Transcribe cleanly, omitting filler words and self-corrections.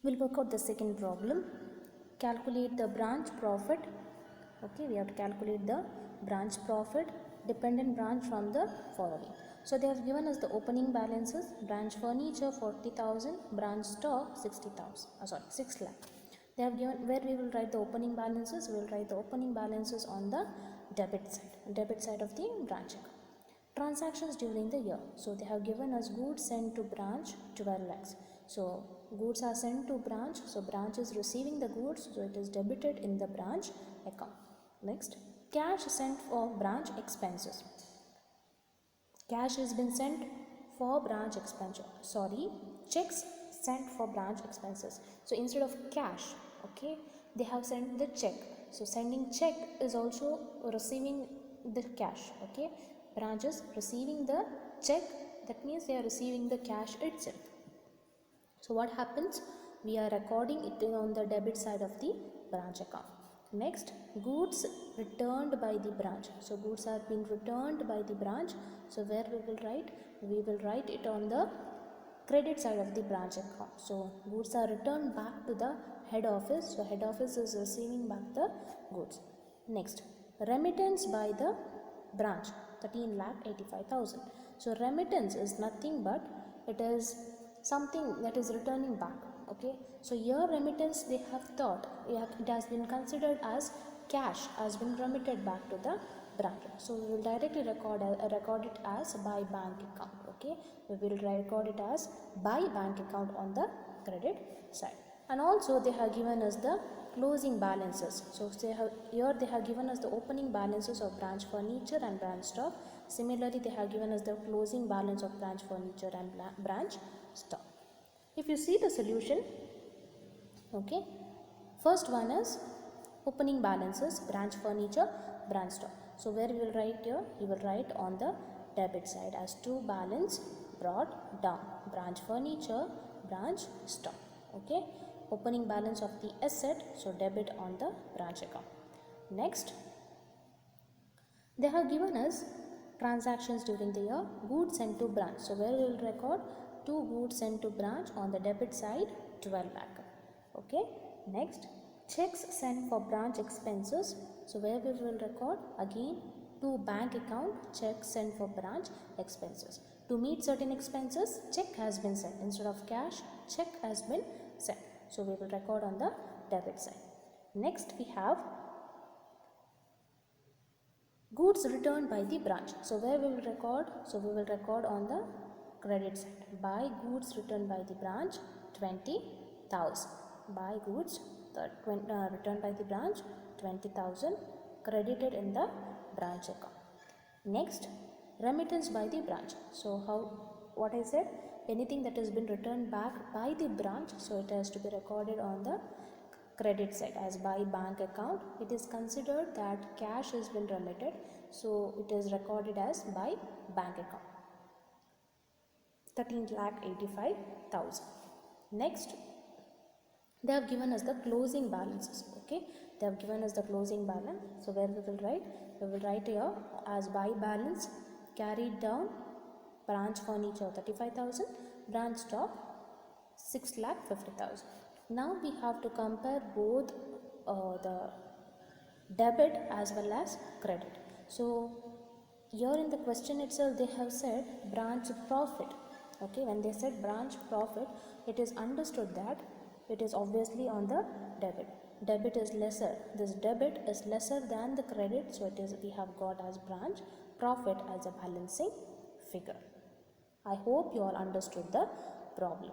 We'll work out the second problem. Calculate the branch profit. Okay, we have to calculate the branch profit, dependent branch from the following. So they have given us the opening balances: branch furniture 40,000, branch stock 60,000. 6 lakh. They have given where we will write the opening balances. We will write the opening balances on the debit side of the branch account. Transactions during the year. So they have given us goods sent to branch 12 lakhs. So goods are sent to branch. So branch is receiving the goods. So it is debited in the branch account. Next, cash sent for branch expenses. Cash has been sent for branch expenditure. Checks sent for branch expenses. So instead of cash, okay, they have sent the check. So sending check is also receiving the cash. Okay, branches receiving the check, that means they are receiving the cash itself. So what happens? We are recording it on the debit side of the branch account. Next, goods returned by the branch. So goods have been returned by the branch. So where we will write? We will write it on the credit side of the branch account. So goods are returned back to the head office. So head office is receiving back the goods. Next, remittance by the branch 13,85,000. So remittance is nothing but it is something that is returning back. Okay, so here remittance they have thought it has been considered as cash has been remitted back to the branch. So we will directly record it as by bank account. Okay, we will record it as by bank account on the credit side. And also they have given us the closing balances. So here they have given us the opening balances of branch furniture and branch stock. Similarly, they have given us the closing balance of branch furniture and branch stock. If you see the solution, okay, first one is opening balances, branch furniture, branch stock. So where we will write here? You will write on the debit side as to balance brought down, branch furniture, branch stock. Okay, opening balance of the asset, so debit on the branch account. Next, they have given us transactions during the year, goods sent to branch. So where we will record? 2 goods sent to branch on the debit side 12 lakh. Okay, next, checks sent for branch expenses. So where we will record? Again, to bank account, checks sent for branch expenses. To meet certain expenses, check has been sent. Instead of cash, check has been sent. So we will record on the debit side. Next we have goods returned by the branch. So where we will record? So we will record on the credit side. Buy goods returned by the branch 20,000. Buy goods returned by the branch 20,000 credited in the branch account. Next, remittance by the branch. So what I said, anything that has been returned back by the branch, so it has to be recorded on the credit side as by bank account. It is considered that cash has been remitted, so it is recorded as by bank account 13,85,000. Next, they have given us the closing balances. Okay, they have given us the closing balance. So where we will write? We will write here as by balance carried down, branch furniture 35,000, branch stock 6,50,000. Now we have to compare both the debit as well as credit. So here in the question itself they have said branch profit. Okay, when they said branch profit, it is understood that it is obviously on the debit. Debit is lesser. This debit is lesser than the credit, so it is we have got as branch profit as a balancing figure. I hope you all understood the problem.